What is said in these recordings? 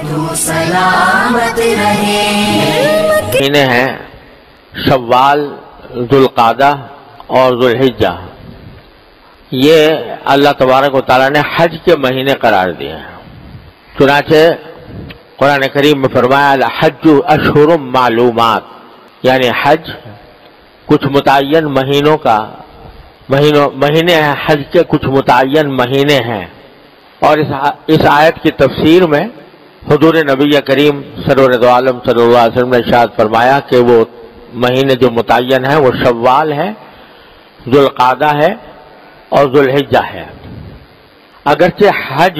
تو سلامت رہے۔ مہینے ہیں شوال، ذوالقعدہ اور ذوالحجہ، یہ اللہ تبارک و تعالیٰ نے حج کے مہینے قرار دیے ہیں۔ چنانچہ قرآن کریم میں فرمایا الحج اشہر معلومات، یعنی حج کچھ متعین مہینوں کا مہینے ہیں، حج کے کچھ متعین مہینے ہیں۔ اور اس آیت کی تفسیر میں حضور نبی کریم سرور دو عالم صلی اللہ علیہ وسلم نے ارشاد فرمایا کہ وہ مہینے جو متعین ہیں وہ شوال ہے، ذوالقعدہ ہے اور ذوالحجہ ہے۔ اگرچہ حج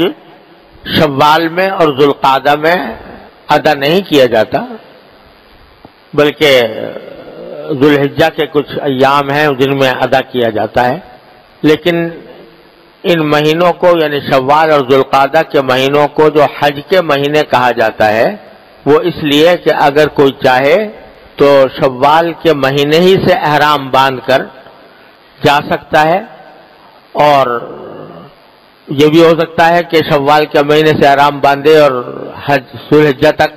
شوال میں اور ذوالقعدہ میں ادا نہیں کیا جاتا، بلکہ ذوالحجہ کے کچھ ایام ہیں جن میں ادا کیا جاتا ہے، لیکن ان مہینوں کو یعنی شوال اور ذوالقعدہ کے مہینوں کو جو حج کے مہینے کہا جاتا ہے وہ اس لیے کہ اگر کوئی چاہے تو شوال کے مہینے ہی سے احرام باندھ کر جا سکتا ہے، اور یہ بھی ہو سکتا ہے کہ شوال کے مہینے سے احرام باندھے اور حج ذوالحجہ تک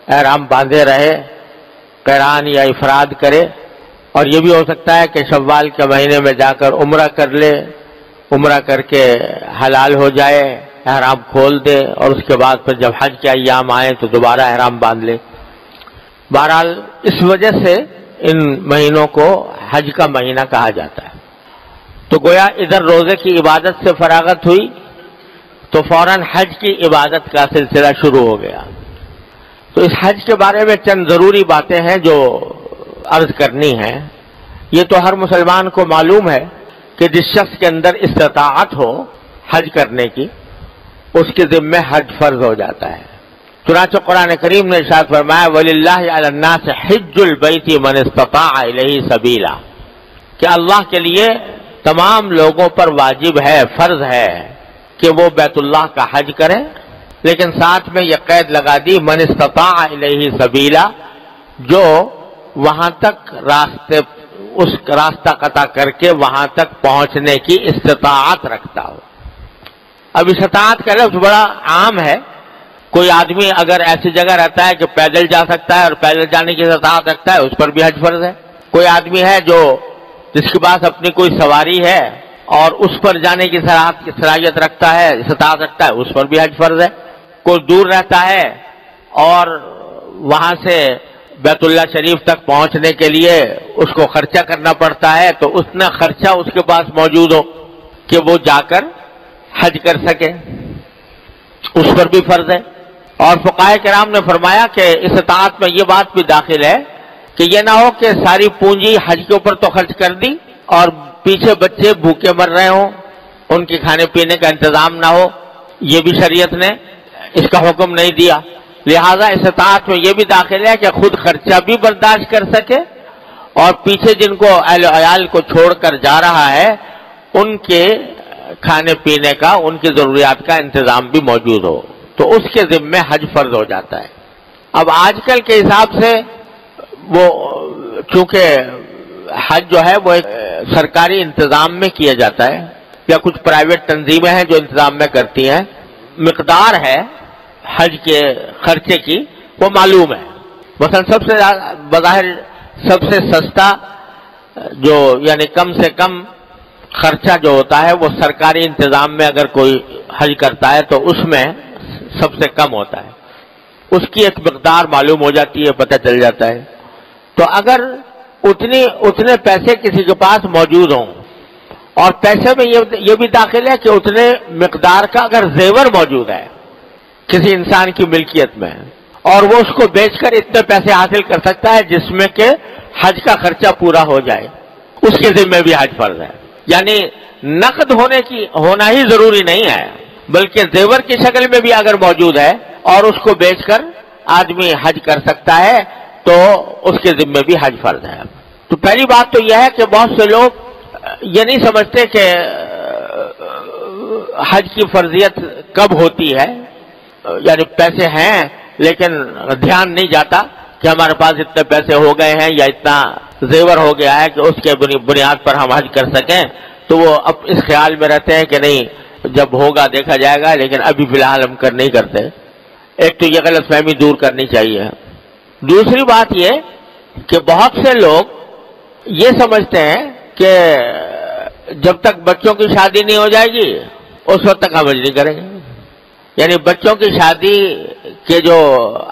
احرام باندھے رہے، قران یا افراد کرے، اور یہ بھی ہو سکتا ہے کہ شوال کے مہینے میں جا کر عمرہ کر لے، عمرہ کر کے حلال ہو جائے، احرام کھول دے، اور اس کے بعد پھر جب حج کے ایام آئیں تو دوبارہ احرام باندھ لے۔ بہرحال اس وجہ سے ان مہینوں کو حج کا مہینہ کہا جاتا ہے۔ تو گویا ادھر روزے کی عبادت سے فراغت ہوئی تو فوراً حج کی عبادت کا سلسلہ شروع ہو گیا۔ تو اس حج کے بارے میں چند ضروری باتیں ہیں جو عرض کرنی ہیں۔ یہ تو ہر مسلمان کو معلوم ہے کہ جس شخص کے اندر استطاعت ہو حج کرنے کی، اس کے ذمہ حج فرض ہو جاتا ہے۔ چنانچہ قرآن کریم نے ارشاد فرمایا وَلِلَّهِ عَلَى النَّاسِ حِجُّ الْبَيْتِ مَنِ اسْتَطَاعَ إِلَيْهِ سَبِيلًا، کہ اللہ کے لیے تمام لوگوں پر واجب ہے، فرض ہے کہ وہ بیت اللہ کا حج کریں، لیکن ساتھ میں یہ قید لگا دی من استطاع الیہ سبیلا، جو وہاں تک اس راستہ قطع کر کے وہاں تک پہنچنے کی استطاعت رکھتا ہو۔ اب استطاعت کا لفظ بڑا عام ہے، کوئی آدمی اگر ایسی جگہ رہتا ہے کہ پیدل جا سکتا ہے اور پیدل جانے کی استطاعت رکھتا ہے، اس پر بھی حج فرض ہے۔ کوئی آدمی ہے جس کے پاس اپنی کوئی سواری ہے اور اس پر جانے کی صلاحیت رکھتا ہے، استطاعت رکھتا ہے، اس پر بھی حج فرض ہے۔ کوئی دور رہتا ہے اور وہاں سے بیت اللہ شریف تک پہنچنے کے لیے اس کو خرچہ کرنا پڑتا ہے، تو اتنا خرچہ اس کے پاس موجود ہو کہ وہ جا کر حج کر سکے، اس پر بھی فرض ہے۔ اور فقہاء کرام نے فرمایا کہ استطاعت میں یہ بات بھی داخل ہے کہ یہ نہ ہو کہ ساری پونجی حج کے اوپر تو خرچ کر دی اور پیچھے بچے بھوکے مر رہے ہوں، ان کے کھانے پینے کا انتظام نہ ہو، یہ بھی شریعت نے اس کا حکم نہیں دیا۔ لہذا استطاعت میں یہ بھی داخل ہے کہ خود خرچہ بھی برداشت کر سکے اور پیچھے جن کو اہل و عیال کو چھوڑ کر جا رہا ہے ان کے کھانے پینے کا، ان کی ضروریات کا انتظام بھی موجود ہو، تو اس کے ذمے حج فرض ہو جاتا ہے۔ اب آج کل کے حساب سے وہ چونکہ حج جو ہے وہ ایک سرکاری انتظام میں کیا جاتا ہے یا کچھ پرائیویٹ تنظیمیں ہیں جو انتظام میں کرتی ہیں، مقدار ہے حج کے خرچے کی وہ معلوم ہے۔ مثلا بظاہر سب سے سستا جو یعنی کم سے کم خرچہ جو ہوتا ہے وہ سرکاری انتظام میں اگر کوئی حج کرتا ہے تو اس میں سب سے کم ہوتا ہے، اس کی ایک مقدار معلوم ہو جاتی ہے، پتہ چل جاتا ہے۔ تو اگر اتنے پیسے کسی کے پاس موجود ہوں، اور پیسے میں یہ بھی داخل ہے کہ اتنے مقدار کا اگر زیور موجود ہے کسی انسان کی ملکیت میں اور وہ اس کو بیچ کر اتنے پیسے حاصل کر سکتا ہے جس میں کہ حج کا خرچہ پورا ہو جائے، اس کے ذمہ بھی حج فرض ہے۔ یعنی نقد ہونا ہی ضروری نہیں ہے، بلکہ زیور کی شکل میں بھی اگر موجود ہے اور اس کو بیچ کر آدمی حج کر سکتا ہے تو اس کے ذمہ بھی حج فرض ہے۔ تو پہلی بات تو یہ ہے کہ بہت سے لوگ یہ نہیں سمجھتے کہ حج کی فرضیت کب ہوتی ہے، یعنی پیسے ہیں لیکن دھیان نہیں جاتا کہ ہمارے پاس اتنے پیسے ہو گئے ہیں یا اتنا زیور ہو گیا ہے کہ اس کے بنیاد پر ہم حج کر سکیں، تو وہ اب اس خیال میں رہتے ہیں کہ نہیں جب ہوگا دیکھا جائے گا، لیکن ابھی فی الحال ہم نہیں کرتے۔ ایک تو یہ غلط فہمی دور کرنی چاہیے. دوسری بات یہ کہ بہت سے لوگ یہ سمجھتے ہیں کہ جب تک بچوں کی شادی نہیں ہو جائے گی اس وقت تک حج نہیں کریں گے. یعنی بچوں کی شادی کے جو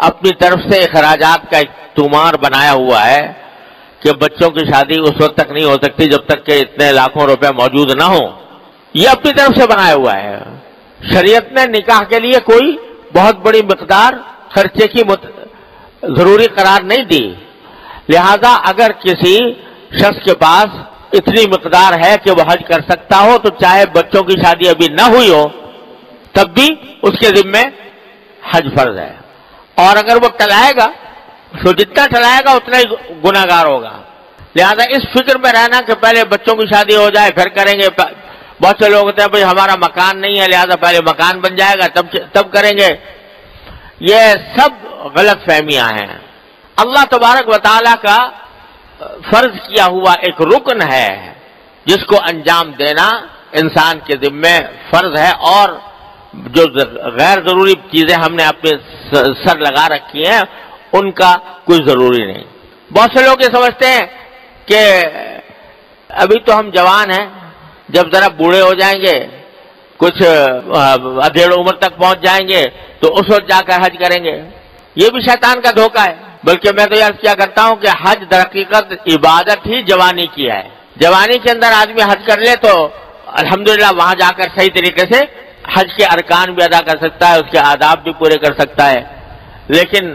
اپنی طرف سے اخراجات کا ایک تومار بنایا ہوا ہے کہ بچوں کی شادی اس وقت تک نہیں ہو سکتی جب تک کہ اتنے لاکھوں روپے موجود نہ ہوں، یہ اپنی طرف سے بنایا ہوا ہے. شریعت نے نکاح کے لیے کوئی بہت بڑی مقدار خرچے کی ضروری قرار نہیں دی. لہذا اگر کسی شخص کے پاس اتنی مقدار ہے کہ وہ حج کر سکتا ہو تو چاہے بچوں کی شادی ابھی نہ ہوئی ہو تب بھی اس کے ذمے حج فرض ہے. اور اگر وہ ٹلائے گا تو جتنا ٹلائے گا اتنا ہی گناہگار ہوگا. لہذا اس فکر میں رہنا کہ پہلے بچوں کی شادی ہو جائے پھر کریں گے. بہت سے لوگ ہوتے ہیں بھائی ہمارا مکان نہیں ہے لہذا پہلے مکان بن جائے گا تب کریں گے. یہ سب غلط فہمیاں ہیں. اللہ تبارک و تعالیٰ کا فرض کیا ہوا ایک رکن ہے جس کو انجام دینا انسان کے ذمے فرض ہے، اور جو غیر ضروری چیزیں ہم نے اپنے سر لگا رکھی ہیں ان کا کوئی ضروری نہیں. بہت سے لوگ یہ سمجھتے ہیں کہ ابھی تو ہم جوان ہیں، جب ذرا بوڑھے ہو جائیں گے کچھ ادھیڑ عمر تک پہنچ جائیں گے تو اس وقت جا کر حج کریں گے. یہ بھی شیطان کا دھوکہ ہے. بلکہ میں تو عرض کیا کرتا ہوں کہ حج در حقیقت عبادت ہی جوانی کی ہے. جوانی کے اندر آدمی حج کر لے تو الحمدللہ وہاں جا کر صحیح طریقے سے حج کے ارکان بھی ادا کر سکتا ہے، اس کے آداب بھی پورے کر سکتا ہے. لیکن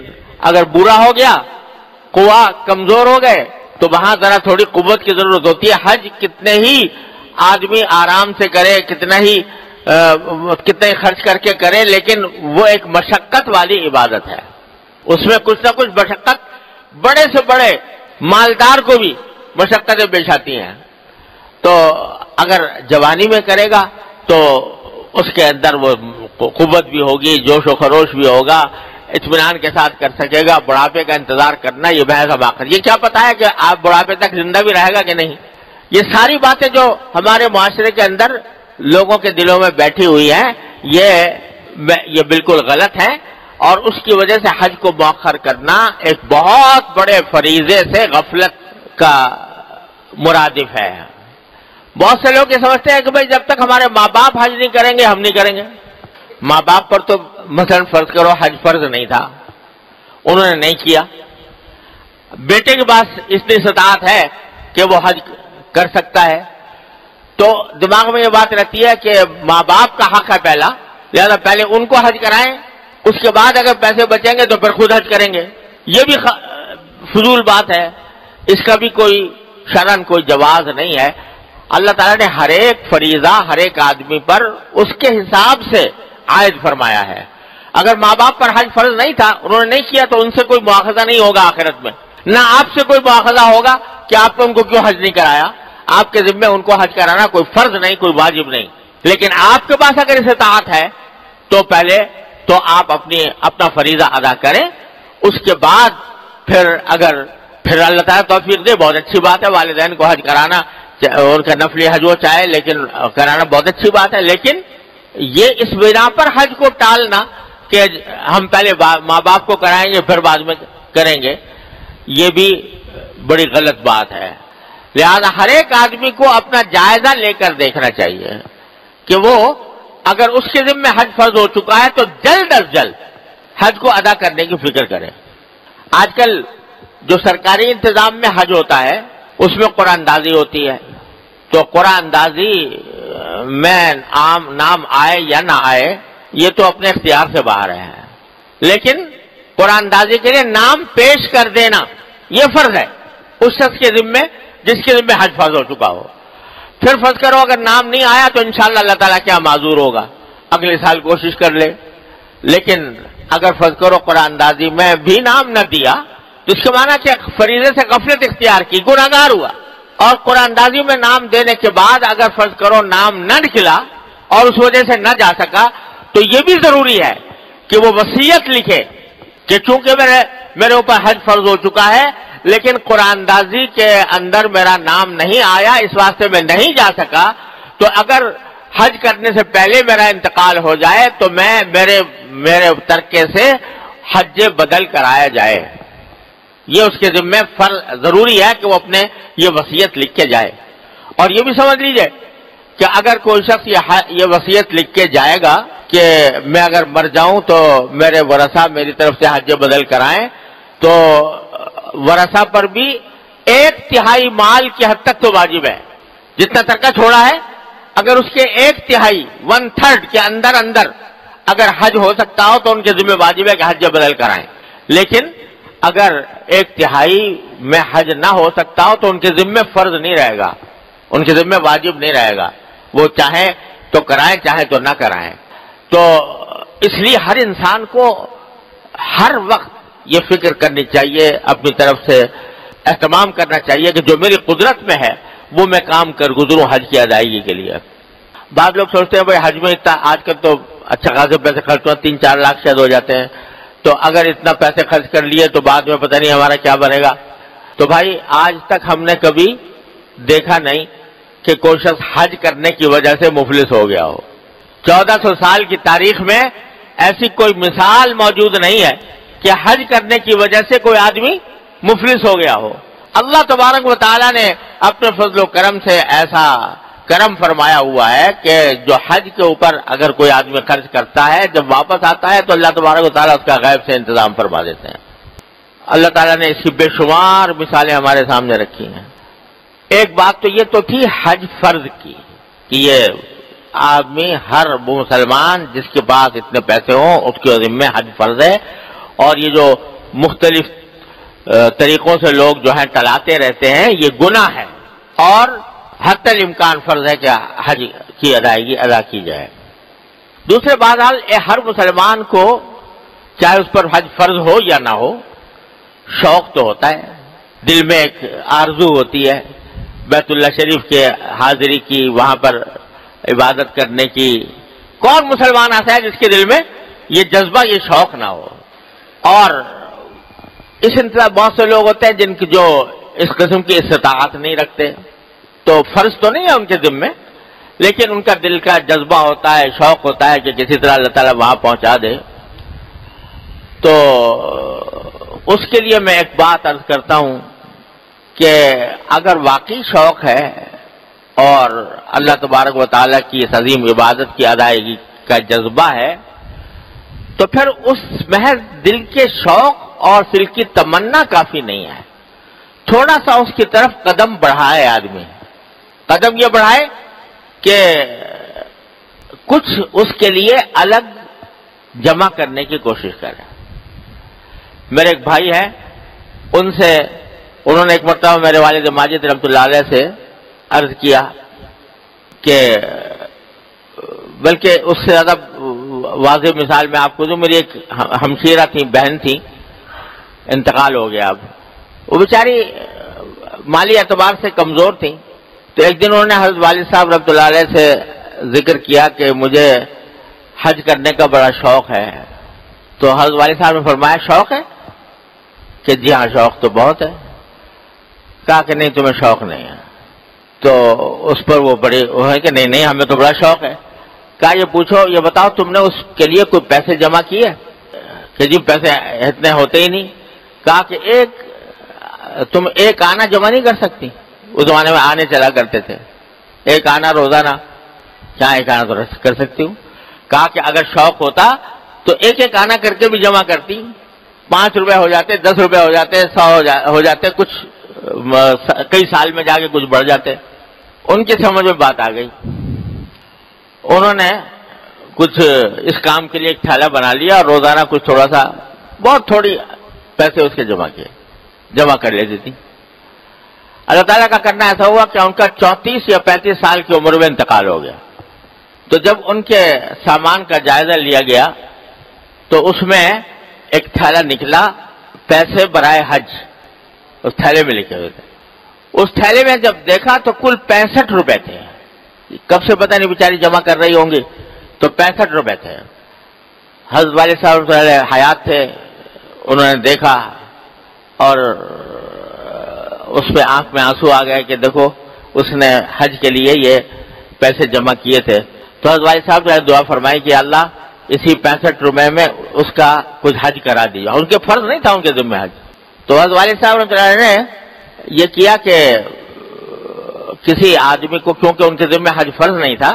اگر بوڑھا ہو گیا، قوا کمزور ہو گئے تو وہاں ذرا تھوڑی قوت کی ضرورت ہوتی ہے. حج کتنے ہی آدمی آرام سے کرے، کتنے خرچ کر کے کرے، لیکن وہ ایک مشقت والی عبادت ہے. اس میں کچھ نہ کچھ مشقت، بڑے سے بڑے مالدار کو بھی مشقتیں پیش آتی ہیں. تو اگر جوانی میں کرے گا تو اس کے اندر وہ قوت بھی ہوگی، جوش و خروش بھی ہوگا، اطمینان کے ساتھ کر سکے گا. بڑھاپے کا انتظار کرنا یہ بحث اب آخر، یہ کیا پتا ہے کہ آپ بڑھاپے تک زندہ بھی رہے گا کہ نہیں. یہ ساری باتیں جو ہمارے معاشرے کے اندر لوگوں کے دلوں میں بیٹھی ہوئی ہیں یہ بالکل غلط ہے، اور اس کی وجہ سے حج کو مؤخر کرنا ایک بہت بڑے فریضے سے غفلت کا مرادف ہے. بہت سے لوگ یہ سمجھتے ہیں کہ بھئی جب تک ہمارے ماں باپ حج نہیں کریں گے ہم نہیں کریں گے. ماں باپ پر تو مثلا فرض کرو حج فرض نہیں تھا، انہوں نے نہیں کیا. بیٹے کے پاس اتنی استطاعت ہے کہ وہ حج کر سکتا ہے، تو دماغ میں یہ بات رہتی ہے کہ ماں باپ کا حق ہے پہلا، لہذا پہلے ان کو حج کرائیں، اس کے بعد اگر پیسے بچیں گے تو پھر خود حج کریں گے. یہ بھی فضول بات ہے، اس کا بھی کوئی شرعاً کوئی جواز نہیں ہے. اللہ تعالیٰ نے ہر ایک فریضہ ہر ایک آدمی پر اس کے حساب سے عائد فرمایا ہے. اگر ماں باپ پر حج فرض نہیں تھا، انہوں نے نہیں کیا، تو ان سے کوئی مواخذہ نہیں ہوگا آخرت میں. نہ آپ سے کوئی مواخذہ ہوگا کہ آپ نے ان کو کیوں حج نہیں کرایا. آپ کے ذمے ان کو حج کرانا کوئی فرض نہیں، کوئی واجب نہیں. لیکن آپ کے پاس اگر استطاعت ہے تو پہلے تو آپ اپنا فریضہ ادا کریں، اس کے بعد پھر اللہ تعالیٰ توفیق دے، بہت اچھی بات ہے. والدین کو حج کرانا، ان کا نفلی حج ہو چاہے، لیکن کرانا بہت اچھی بات ہے. لیکن یہ اس بنا پر حج کو ٹالنا کہ ہم پہلے ماں باپ کو کرائیں گے پھر بعد میں کریں گے، یہ بھی بڑی غلط بات ہے. لہذا ہر ایک آدمی کو اپنا جائزہ لے کر دیکھنا چاہیے کہ وہ اگر اس کے ذمہ حج فرض ہو چکا ہے تو جلد از جلد حج کو ادا کرنے کی فکر کرے. آج کل جو سرکاری انتظام میں حج ہوتا ہے اس میں قرآن اندازی ہوتی ہے، تو قرآن اندازی میں نام آئے یا نہ آئے یہ تو اپنے اختیار سے باہر ہے، لیکن قرآن اندازی کے لیے نام پیش کر دینا یہ فرض ہے اس شخص کے ذمے جس کے ذمے حج فرض ہو چکا ہو. پھر فرض کرو اگر نام نہیں آیا تو انشاءاللہ اللہ تعالیٰ کیا معذور ہوگا، اگلے سال کوشش کر لے. لیکن اگر فرض کرو قرآن اندازی میں بھی نام نہ دیا تو اس کے معنی کہ فریضے سے غفلت اختیار کی، گناہگار ہوا. اور قرآن اندازی میں نام دینے کے بعد اگر فرض کرو نام نہ نکلا اور اس وجہ سے نہ جا سکا تو یہ بھی ضروری ہے کہ وہ وصیت لکھے کہ چونکہ میرے اوپر حج فرض ہو چکا ہے لیکن قرآن اندازی کے اندر میرا نام نہیں آیا، اس واسطے میں نہیں جا سکا. تو اگر حج کرنے سے پہلے میرا انتقال ہو جائے تو میرے ترکے سے حج بدل کرایا جائے. یہ اس کے ذمہ ضروری ہے کہ وہ اپنے یہ وصیت لکھ کے جائے. اور یہ بھی سمجھ لیجئے کہ اگر کوئی شخص یہ وصیت لکھ کے جائے گا کہ میں اگر مر جاؤں تو میرے ورثہ میری طرف سے حج بدل کرائیں، تو ورثہ پر بھی 1/3 مال کی حد تک تو واجب ہے. جتنا ترکہ چھوڑا ہے اگر اس کے 1/3 1/3 کے اندر اگر حج ہو سکتا ہو تو ان کے ذمہ واجب ہے کہ حج بدل کرائیں. لیکن اگر 1/3 میں حج نہ ہو سکتا ہو تو ان کے ذمہ فرض نہیں رہے گا، ان کے ذمہ واجب نہیں رہے گا. وہ چاہیں تو کرائیں چاہیں تو نہ کرائیں. تو اس لیے ہر انسان کو ہر وقت یہ فکر کرنی چاہیے، اپنی طرف سے اہتمام کرنا چاہیے کہ جو میری قدرت میں ہے وہ میں کام کر گزروں حج کی ادائیگی کے لیے. بعض لوگ سوچتے ہیں بھائی حج میں اتنا آج کل تو اچھا خاصے پیسے خرچ ہوتے ہیں، 3-4 لاکھ شاید ہو جاتے ہیں، تو اگر اتنا پیسے خرچ کر لیے تو بعد میں پتہ نہیں ہمارا کیا بنے گا. تو بھائی آج تک ہم نے کبھی دیکھا نہیں کہ کوئی شخص حج کرنے کی وجہ سے مفلس ہو گیا ہو. 1400 سال کی تاریخ میں ایسی کوئی مثال موجود نہیں ہے کہ حج کرنے کی وجہ سے کوئی آدمی مفلس ہو گیا ہو. اللہ تبارک و تعالیٰ نے اپنے فضل و کرم سے ایسا کرم فرمایا ہوا ہے کہ جو حج کے اوپر اگر کوئی آدمی خرچ کرتا ہے جب واپس آتا ہے تو اللہ تبارک و تعالیٰ اس کا غیب سے انتظام فرما دیتے ہیں. اللہ تعالیٰ نے اس کی بے شمار مثالیں ہمارے سامنے رکھی ہیں. ایک بات تو یہ تو تھی حج فرض کی کہ یہ آدمی ہر وہ مسلمان جس کے پاس اتنے پیسے ہوں اس کے ذمہ حج فرض ہے. اور یہ جو مختلف طریقوں سے لوگ جو ہیں ٹلاتے رہتے ہیں یہ گناہ ہے اور حتی الامکان فرض ہے کہ حج کی ادائیگی ادا کی جائے. دوسرے بہرحال ہر مسلمان کو چاہے اس پر حج فرض ہو یا نہ ہو شوق تو ہوتا ہے، دل میں ایک آرزو ہوتی ہے بیت اللہ شریف کے حاضری کی، وہاں پر عبادت کرنے کی. کون مسلمان ایسا ہے جس کے دل میں یہ جذبہ یہ شوق نہ ہو؟ اور اس انتظار بہت سے لوگ ہوتے ہیں جن کی جو اس قسم کی استطاعت نہیں رکھتے، تو فرض تو نہیں ہے ان کے ذمہ، لیکن ان کا دل کا جذبہ ہوتا ہے، شوق ہوتا ہے کہ کسی طرح اللہ تعالیٰ وہاں پہنچا دے. تو اس کے لیے میں ایک بات عرض کرتا ہوں کہ اگر واقعی شوق ہے اور اللہ تبارک و تعالیٰ کی اس عظیم عبادت کی ادائیگی کا جذبہ ہے تو پھر اس محض دل کے شوق اور دل کی تمنا کافی نہیں ہے. تھوڑا سا اس کی طرف قدم بڑھائے آدمی، قدم یہ بڑھائے کہ کچھ اس کے لیے الگ جمع کرنے کی کوشش کرے. میرے ایک بھائی ہیں، انہوں نے ایک مرتبہ میرے والد ماجد رحمۃ اللہ علیہ سے عرض کیا کہ بلکہ اس سے زیادہ واضح مثال میں آپ کو دوں، میری ایک ہمشیرہ تھی، بہن تھی، انتقال ہو گیا. اب وہ بیچاری مالی اعتبار سے کمزور تھی. تو ایک دن انہوں نے حضرت والد صاحب رحمۃ اللہ علیہ سے ذکر کیا کہ مجھے حج کرنے کا بڑا شوق ہے. تو حضرت والد صاحب نے فرمایا شوق ہے کہ جی ہاں شوق تو بہت ہے. کہا کہ نہیں تمہیں شوق نہیں ہے. تو اس پر وہ بڑے وہ ہے کہ نہیں ہمیں تو بڑا شوق ہے. کہا یہ پوچھو، یہ بتاؤ تم نے اس کے لیے کوئی پیسے جمع کیے؟ کہ جی پیسے اتنے ہوتے ہی نہیں. کہا کہ تم ایک آنا جمع نہیں کر سکتی؟ اس زمانے میں آنے چلا کرتے تھے، ایک آنا روزانہ. کیا ایک آنا تو کر سکتی ہوں. کہا کہ اگر شوق ہوتا تو ایک آنا کر کے بھی جمع کرتی. 5 روپے ہو جاتے، 10 روپے ہو جاتے، 100 ہو جاتے، کچھ کئی سال میں جا کے کچھ بڑھ جاتے. ان کی سمجھ میں بات آ گئی. انہوں نے کچھ اس کام کے لیے ایک تھیلا بنا لیا اور روزانہ کچھ تھوڑا سا بہت تھوڑی پیسے اس کے جمع کر لیتی تھی. اللہ تعالیٰ کا کرنا ایسا ہوا کہ ان کا 34 یا 35 سال کی عمر میں انتقال ہو گیا. تو جب ان کے سامان کا جائزہ لیا گیا تو اس میں ایک تھیلا نکلا، پیسے برائے حج اس تھیلے میں لکھے ہوئے تھے. اس تھیلے میں جب دیکھا تو کل 65 روپے تھے. کب سے پتہ نہیں بیچاری جمع کر رہی ہوں گی، تو 65 روپے تھے. حضرت والد صاحب حیات تھے، انہوں نے دیکھا اور اس پہ آنکھ میں آنسو آ گئے کہ دیکھو اس نے حج کے لیے یہ پیسے جمع کیے تھے. تو حضرت والد صاحب نے دعا فرمائی کہ اللہ اسی 65 روپے میں اس کا کچھ حج کرا دیا. ان کے فرض نہیں تھا ان کے ذمہ حج. تو حضرت والد صاحب نے یہ کیا کہ کسی آدمی کو, کیونکہ ان کے ذمہ حج فرض نہیں تھا,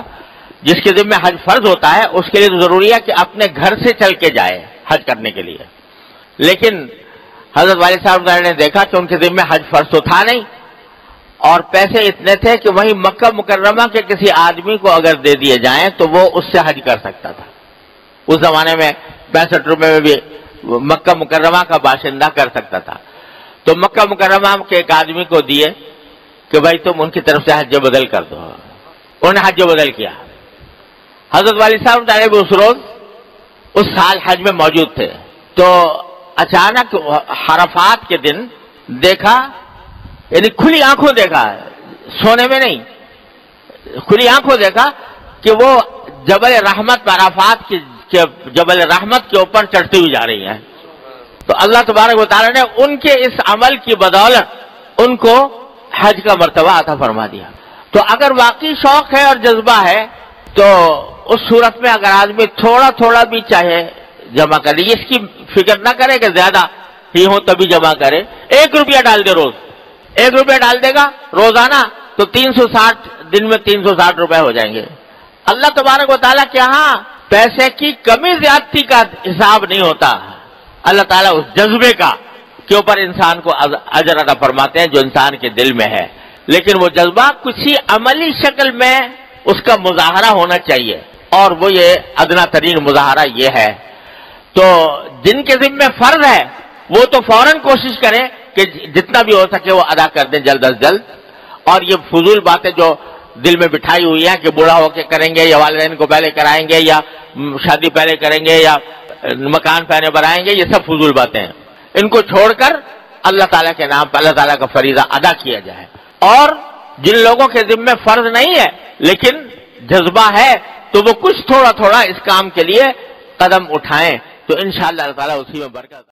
جس کے ذمہ حج فرض ہوتا ہے اس کے لیے تو ضروری ہے کہ اپنے گھر سے چل کے جائے حج کرنے کے لیے. لیکن حضرت والد صاحب نے دیکھا کہ ان کے ذمہ حج فرض تو تھا نہیں, اور پیسے اتنے تھے کہ وہیں مکہ مکرمہ کے کسی آدمی کو اگر دے دیے جائیں تو وہ اس سے حج کر سکتا تھا. اس زمانے میں 65 روپے میں بھی مکہ مکرمہ کا باشندہ کر سکتا تھا. تو مکہ مکرمہ کے ایک آدمی کو دیے کہ بھائی تم ان کی طرف سے حج بدل کر دو. انہوں نے حج بدل کیا. حضرت والد صاحب بھی اس روز اس سال حج میں موجود تھے. تو اچانک عرفات کے دن دیکھا, یعنی کھلی آنکھوں دیکھا, سونے میں نہیں, کھلی آنکھوں دیکھا کہ وہ جبل رحمت عرفات کے جبل رحمت کے اوپر چڑھتی ہوئی جا رہی ہیں. تو اللہ تبارک و تعالیٰ نے ان کے اس عمل کی بدولت ان کو حج کا مرتبہ عطا فرما دیا. تو اگر واقعی شوق ہے اور جذبہ ہے تو اس صورت میں اگر آدمی تھوڑا تھوڑا بھی چاہے جمع کرے, اس کی فکر نہ کرے کہ زیادہ ہی ہو تبھی جمع کرے. 1 روپیہ ڈال دے روز, 1 روپیہ ڈال دے گا روزانہ تو 360 دن میں 360 روپے ہو جائیں گے. اللہ تبارک و تعالیٰ کے ہاں پیسے کی کمی زیادتی کا حساب نہیں ہوتا. اللہ تعالیٰ اس جذبے کا کے اوپر انسان کو اجر عطا فرماتے ہیں جو انسان کے دل میں ہے. لیکن وہ جذبہ کسی عملی شکل میں اس کا مظاہرہ ہونا چاہیے, اور وہ یہ ادنا ترین مظاہرہ یہ ہے. تو جن کے ذمہ فرض ہے وہ تو فوراً کوشش کریں کہ جتنا بھی ہو سکے وہ ادا کر دیں جلد از جلد. اور یہ فضول باتیں جو دل میں بٹھائی ہوئی ہیں کہ بوڑھا ہو کے کریں گے, یا والدین کو پہلے کرائیں گے, یا شادی پہلے کریں گے, یا مکان پہلے بنائیں گے, یہ سب فضول باتیں ہیں. ان کو چھوڑ کر اللہ تعالیٰ کے نام پر اللہ تعالیٰ کا فریضہ ادا کیا جائے. اور جن لوگوں کے ذمہ فرض نہیں ہے لیکن جذبہ ہے تو وہ کچھ تھوڑا تھوڑا اس کام کے لیے قدم اٹھائیں, تو انشاءاللہ اللہ تعالیٰ اسی میں برکت